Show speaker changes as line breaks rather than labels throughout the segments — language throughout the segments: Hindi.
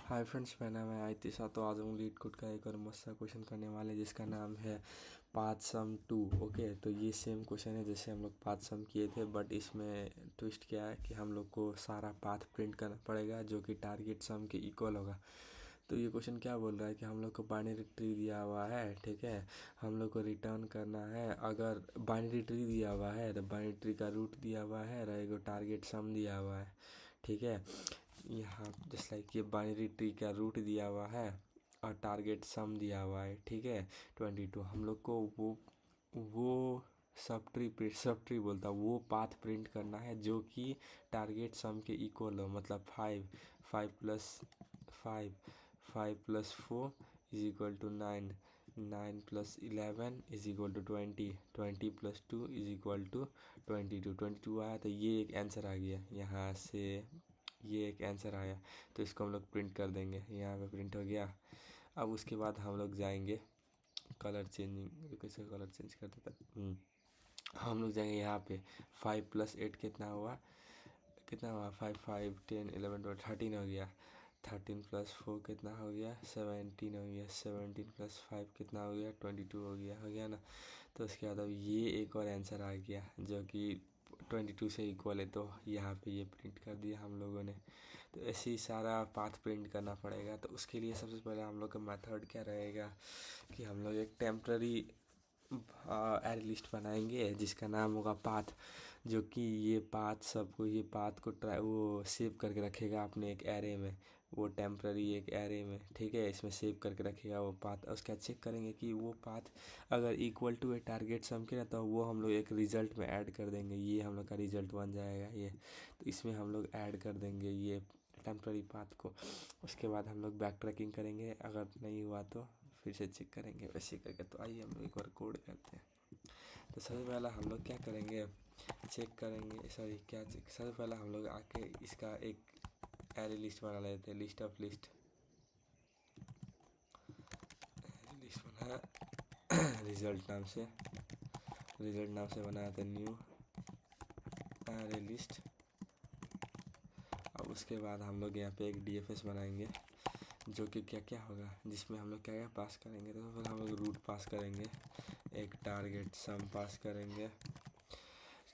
हाय फ्रेंड्स, मेरा नाम है आयतिशा। तो आज हम लीड कोड का एक और मस्त सा क्वेश्चन करने वाले हैं जिसका नाम है पाथ सम 2। ओके, तो ये सेम क्वेश्चन है जैसे हम लोग पाथ सम किए थे, बट इसमें ट्विस्ट क्या है कि हम लोग को सारा पाथ प्रिंट करना पड़ेगा जो कि टारगेट सम के इक्वल होगा। तो ये क्वेश्चन क्या बोल रहा है कि हम लोग को बाइनरी ट्री दिया हुआ है, ठीक है, हम लोग को रिटर्न करना है। अगर बाइनरी ट्री दिया हुआ है तो बाइनरी ट्री का रूट दिया हुआ है और एक टारगेट सम दिया हुआ है, ठीक है। यहाँ जस्ट लाइक ये बाइनरी ट्री का रूट दिया हुआ है और टारगेट सम दिया हुआ है, ठीक है, 22। हम लोग को वो सब ट्री बोलता वो पाथ प्रिंट करना है जो कि टारगेट सम के इक्वल हो, मतलब 5 plus 4 is equal to 9, 9 plus 11 is equal to 20, 20 plus 2 is equal to 22 आया। तो ये एक आंसर आ गया यहाँ से, ये एक आंसर आया। तो इसको हम लोग प्रिंट कर देंगे, यहाँ पे प्रिंट हो गया। अब उसके बाद हम लोग जाएंगे कलर चेंजिंग, कैसे कलर चेंज कर देता, हम लोग जाएंगे यहाँ पे 5 प्लस 8 कितना हुआ 5 5 10 11 12 13 हो गया। 13 प्लस 4 कितना हो गया 17 हो गया। 17 प्लस 5 कितना हो गया 22 हो गया ना। तो उसके बाद अब ये एक और आंसर आ गया जो कि 22 से इक्वल है। तो यहाँ पे ये प्रिंट कर दिया हम लोगों ने। तो ऐसे ही सारा पाथ प्रिंट करना पड़ेगा। तो उसके लिए सबसे पहले हम लोग का मेथड क्या रहेगा कि हम लोग एक टेम्प्ररी एरे लिस्ट बनाएंगे जिसका नाम होगा पाथ, जो कि ये पाथ को वो सेव करके रखेगा अपने एक एरे में, वो टेम्प्ररी एक एरे में, ठीक है, इसमें सेव करके रखेगा वो पाथ। उसका चेक करेंगे कि वो पाथ अगर इक्वल टू ए टारगेट सम के ना तो वो हम लोग एक रिजल्ट में ऐड कर देंगे। ये हम लोग का रिजल्ट बन जाएगा ये। तो इसमें हम लोग ऐड कर देंगे ये टेम्प्ररी पाथ को। उसके बाद हम लोग बैक ट्रैकिंग करेंगे, अगर नहीं हुआ तो फिर से चेक करेंगे वैसे करके। तो आइए हम लोग एक बार कोड करते हैं। तो सबसे पहला हम लोग क्या करेंगे, चेक करेंगे, सॉरी क्या चेक, सबसे पहला हम लोग आके इसका एक एरे लिस्ट बना लेते हैं, लिस्ट ऑफ लिस्ट बना रिजल्ट नाम से बनाते हैं न्यू एरे लिस्ट। अब उसके बाद हम लोग यहाँ पे एक डीएफएस बनाएंगे जो कि क्या क्या होगा, जिसमें हम लोग क्या क्या पास करेंगे। तो फिर हम लोग रूट पास करेंगे, एक टारगेट सम पास करेंगे,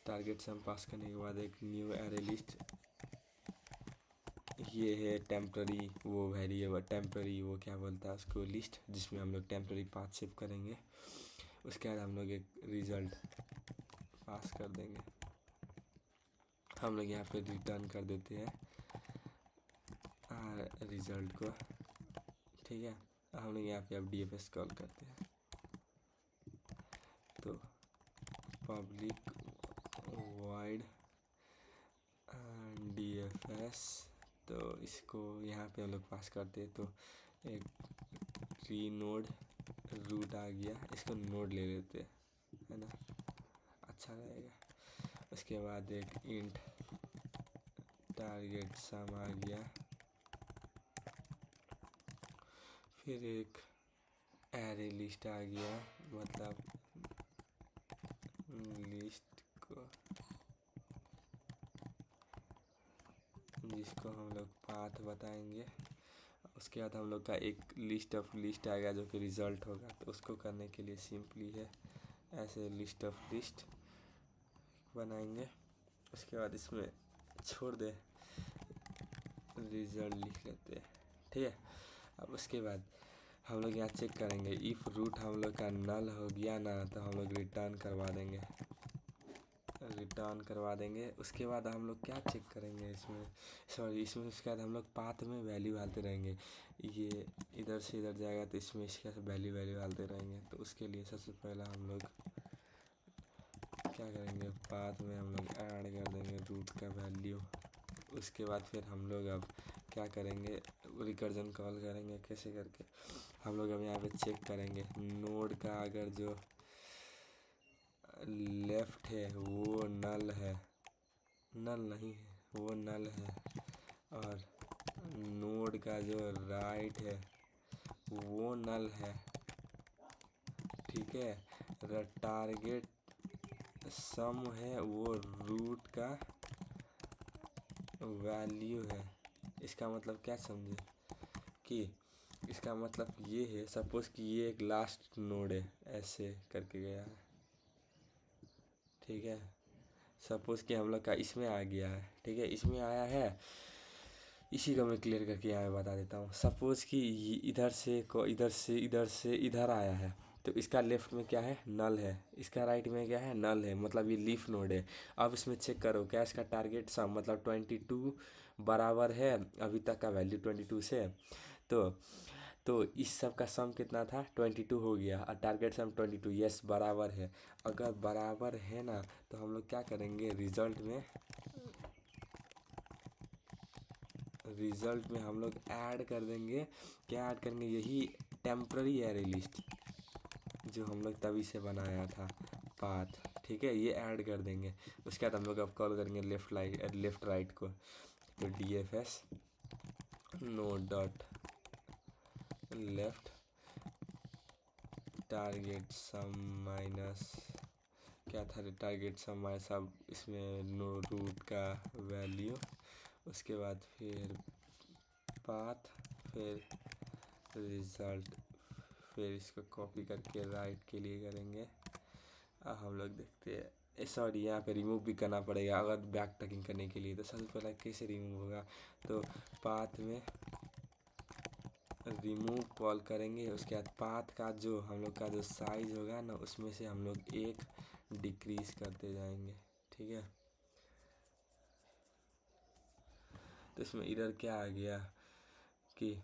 टारगेट सम पास करने के बाद एक न्यू एरे लिस्ट, ये है टेम्प्ररी वो वेरिएबल, टेम्प्ररी वो क्या बोलता है उसको, लिस्ट, जिसमें हम लोग टेम्प्ररी पाथ सेव करेंगे। उसके बाद हम लोग एक रिज़ल्ट पास कर देंगे, हम लोग यहाँ पे रिटर्न कर देते हैं रिज़ल्ट को, ठीक है। हम लोग यहाँ पे अब डीएफएस कॉल करते हैं। तो पब्लिक वाइड डीएफएस, तो इसको यहाँ पे हम लोग पास करते हैं। तो एक ट्री नोड रूट आ गया, इसको नोड ले लेते हैं, है ना, अच्छा रहेगा। उसके बाद एक इंट टारगेट सम आ गया, फिर एक एरे लिस्ट आ गया, मतलब लिस्ट को जिसको हम लोग पाथ बताएंगे। उसके बाद हम लोग का एक लिस्ट ऑफ लिस्ट आएगा जो कि रिज़ल्ट होगा। तो उसको करने के लिए सिंपली है ऐसे लिस्ट ऑफ लिस्ट बनाएंगे। उसके बाद इसमें छोड़ दे रिज़ल्ट लिख लेते हैं, ठीक है। अब उसके बाद हम लोग यहाँ चेक करेंगे, इफ़ रूट हम लोग का नल हो गया ना तो हम लोग रिटर्न करवा देंगे। उसके बाद हम लोग क्या चेक करेंगे इसमें उसके बाद हम लोग पाथ में वैल्यू डालते रहेंगे। ये इधर से इधर जाएगा तो इसमें इसके वैल्यू डालते रहेंगे। तो उसके लिए सबसे पहला हम लोग क्या करेंगे, पाथ में हम लोग ऐड कर देंगे रूट का वैल्यू। उसके बाद फिर हम लोग अब क्या करेंगे, रिकर्जन कॉल करेंगे। कैसे करके हम लोग अब यहाँ पे चेक करेंगे नोड का अगर जो लेफ्ट है वो नल है, नल नहीं है वो नल है, और नोड का जो राइट है वो नल है, ठीक है। टारगेट सम है वो रूट का वैल्यू है। इसका मतलब क्या समझे, कि इसका मतलब ये है, सपोज कि ये एक लास्ट नोड है, ऐसे करके गया है, ठीक है। सपोज कि हम लोग का इसमें आ गया है, ठीक है, इसमें आया है। इसी को मैं क्लियर करके यहाँ पे बता देता हूँ। सपोज कि इधर से इधर आया है, तो इसका लेफ्ट में क्या है, नल है, इसका राइट में क्या है, नल है, मतलब ये लीफ नोड है। अब इसमें चेक करो क्या इसका टारगेट सम मतलब 22 बराबर है अभी तक का वैल्यू 22 से। तो इस सब का सम कितना था, 22 हो गया, और टारगेट सम 22, यस बराबर है। अगर बराबर है ना, तो हम लोग क्या करेंगे, रिजल्ट में हम लोग ऐड कर देंगे, क्या ऐड करेंगे, यही टेम्प्ररी एरे लिस्ट जो हम लोग तभी से बनाया था पाथ, ठीक है, ये ऐड कर देंगे। उसके बाद हम लोग अब कॉल करेंगे लेफ्ट राइट को, तो DFS node dot left target sum minus क्या था, टारगेट सम माइनस, अब इसमें नो रूट का वैल्यू, उसके बाद फिर पाथ, फिर रिजल्ट, फिर इसको कॉपी करके राइट के लिए करेंगे। अब हम लोग देखते हैं, सॉरी यहाँ पे रिमूव भी करना पड़ेगा अगर बैक ट्रैकिंग करने के लिए। तो सबसे पहले कैसे रिमूव होगा, तो पाथ में रिमूव कॉल करेंगे, उसके बाद पाथ का जो हम लोग का जो साइज होगा ना, उसमें से हम लोग एक डिक्रीज करते जाएंगे, ठीक है। तो इसमें इधर क्या आ गया कि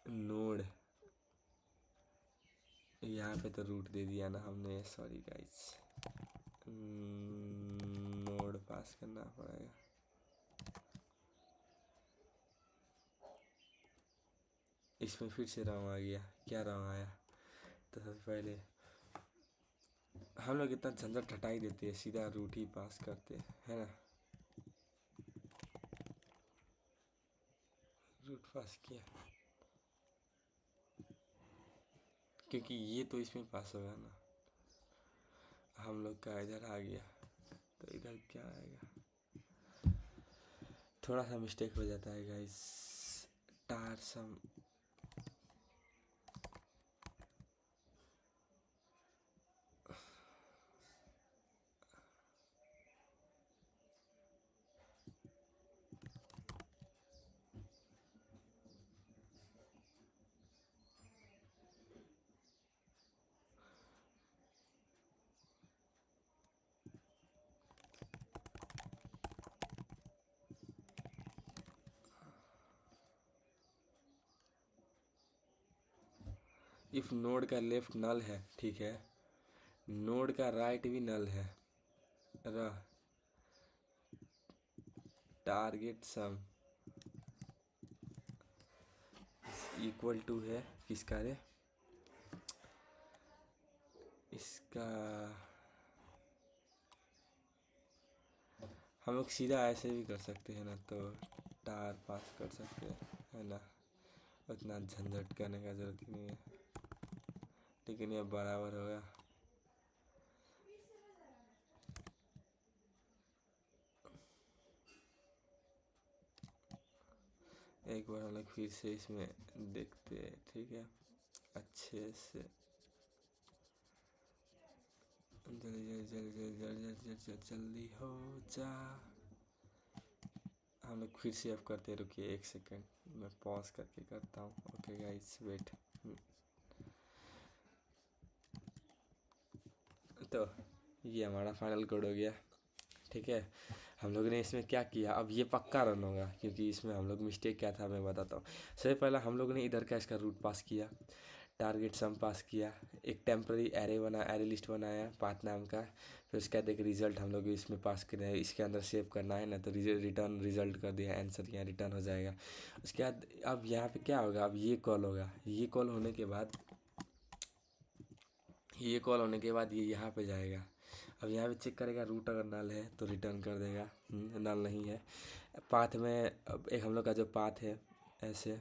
नोड, यहाँ पे तो रूट दे दिया ना हमने, सॉरी गाइस, नोड पास करना पड़ेगा। इसमें फिर से रॉन्ग आ गया, क्या रॉन्ग आया, तो सबसे पहले हम लोग इतना झंझट हटा ही देते हैं, सीधा रूट ही पास करते हैं, है ना। रूट पास किया क्योंकि ये तो इसमें पास होगा ना, हम लोग का इधर आ गया, तो इधर क्या आएगा, थोड़ा सा मिस्टेक हो जाता है गाइस। टार सम इफ नोड का लेफ्ट नल है, ठीक है, नोड का राइट भी नल है, रह टारगेट सम इक्वल टू है किसका रे, इसका हम लोग सीधा ऐसे भी कर सकते हैं ना, तो टार पास कर सकते हैं, है ना, उतना झंझट करने का जरूरत नहीं है, लेकिन ये बराबर होगा। एक बार हम लोग फिर से इसमें देखते हैं, ठीक है, अच्छे से, जल्दी जल्दी जल्दी जल्दी जल्दी जल्दी जल्दी हो जा। हम लोग फिर से अब करते, रुकिए 1 सेकेंड, मैं पॉज करके करता हूँ। Okay guys wait. तो ये हमारा फाइनल कोड हो गया, ठीक है। हम लोग ने इसमें क्या किया, अब ये पक्का रन होगा, क्योंकि इसमें हम लोग मिस्टेक क्या था मैं बताता हूँ। सबसे पहले हम लोग ने इधर का इसका रूट पास किया, टारगेट सम पास किया, एक टेम्पररी एरे लिस्ट बनाया पाथ नाम का, फिर उसके बाद एक रिजल्ट हम लोग इसमें पास कर रहे हैं, इसके अंदर सेव करना है ना, तो रिटर्न रिजल्ट कर दिया, आंसर यहाँ रिटर्न हो जाएगा। उसके बाद अब यहाँ पे क्या होगा, अब ये कॉल होगा, ये कॉल होने के बाद ये यहाँ पे जाएगा। अब यहाँ पे चेक करेगा, रूट अगर नल है तो रिटर्न कर देगा, नल नहीं है। पाथ में अब एक हम लोग का जो पाथ है ऐसे,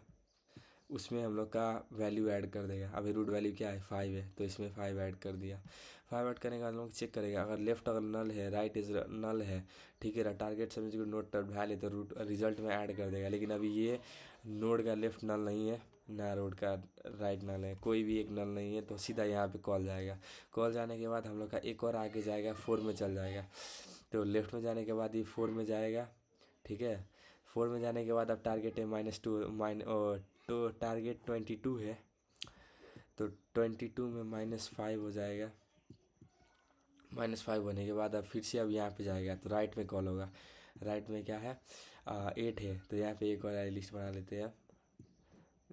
उसमें हम लोग का वैल्यू ऐड कर देगा। अभी रूट वैल्यू क्या है, 5 है, तो इसमें 5 ऐड कर दिया। 5 ऐड करने के बाद हम लोग चेक करेगा, अगर लेफ्ट अगर नल है, राइट इज नल है, ठीक है ना, टारगेट समझ नोट वैल्यू तो रूट रिजल्ट में ऐड कर देगा। लेकिन अभी ये नोड का लेफ्ट नल नहीं है ना रोड का राइट नल है, कोई भी एक नल नहीं है, तो सीधा यहाँ पे कॉल जाएगा। कॉल जाने के बाद हम लोग का एक और आगे जाएगा, 4 में चल जाएगा। तो लेफ्ट में जाने के बाद ये 4 में जाएगा, ठीक है। 4 में जाने के बाद अब टारगेट है -2 तो टारगेट 22 है, तो 22 में -5 हो जाएगा। -5 होने के बाद अब फिर से अब यहाँ पे जाएगा, तो राइट में कॉल होगा। राइट में क्या है, 8 है, तो यहाँ पे एक और लिस्ट बना लेते हैं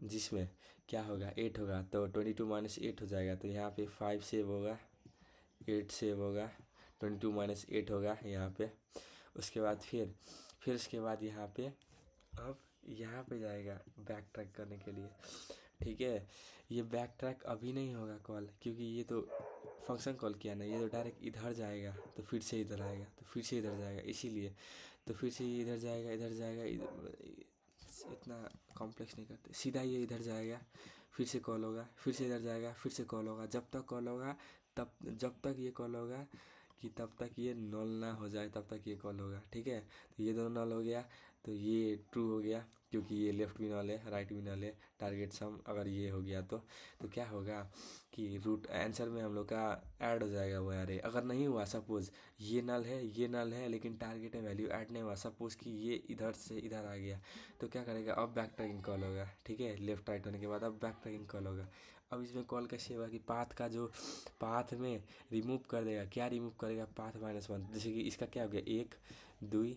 जिसमें क्या होगा, 8 होगा, तो 22 - 8 हो जाएगा। तो यहाँ पे 5 सेव होगा, 8 सेव होगा, 22 - 8 होगा यहाँ पे। उसके बाद फिर उसके बाद यहाँ पे अब यहाँ पे जाएगा बैक ट्रैक करने के लिए, ठीक है। ये बैक ट्रैक अभी नहीं होगा कॉल, क्योंकि ये तो फंक्शन कॉल किया ना, ये तो डायरेक्ट इधर जाएगा, तो फिर से इधर आएगा, तो फिर से इधर जाएगा, इसीलिए तो फिर से ये इधर जाएगा, इधर जाएगा, इतना कॉम्प्लेक्स नहीं करते, सीधा ये इधर जाएगा, फिर से कॉल होगा, फिर से इधर जाएगा, फिर से कॉल होगा, जब तक कॉल होगा तब जब तक ये कॉल होगा कि तब तक ये नल ना हो जाए तब तक ये कॉल होगा, ठीक है। तो ये दोनों नल हो गया, तो ये ट्रू हो गया, क्योंकि ये लेफ्ट भी नल है राइट भी नल है, टारगेट सम अगर ये हो गया तो क्या होगा कि रूट आंसर में हम लोग का ऐड हो जाएगा वो एरे। अगर नहीं हुआ, सपोज़ ये नल है ये नल है लेकिन टारगेट में वैल्यू ऐड नहीं हुआ, सपोज़ कि ये इधर से इधर आ गया, तो क्या करेगा, अब बैक ट्रैकिंग कॉल होगा, ठीक है। लेफ्ट राइट होने के बाद अब बैक ट्रैकिंग कॉल होगा। अब इसमें कॉल कैसे होगा कि पाथ में रिमूव कर देगा, क्या रिमूव करेगा, पाथ -1, जैसे कि इसका क्या हो गया, 1 2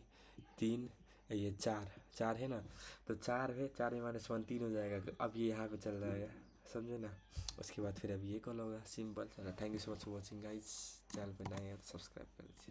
3, ये 4 है ना, तो 4 है, 4 में -1 3 हो जाएगा, तो अब ये यहाँ पे चल जाएगा, समझे ना। उसके बाद फिर अब ये कॉल होगा, सिंपल। चलो, thank you so much for watching guys. Channel पे नए हैं तो सब्सक्राइब कर लीजिए।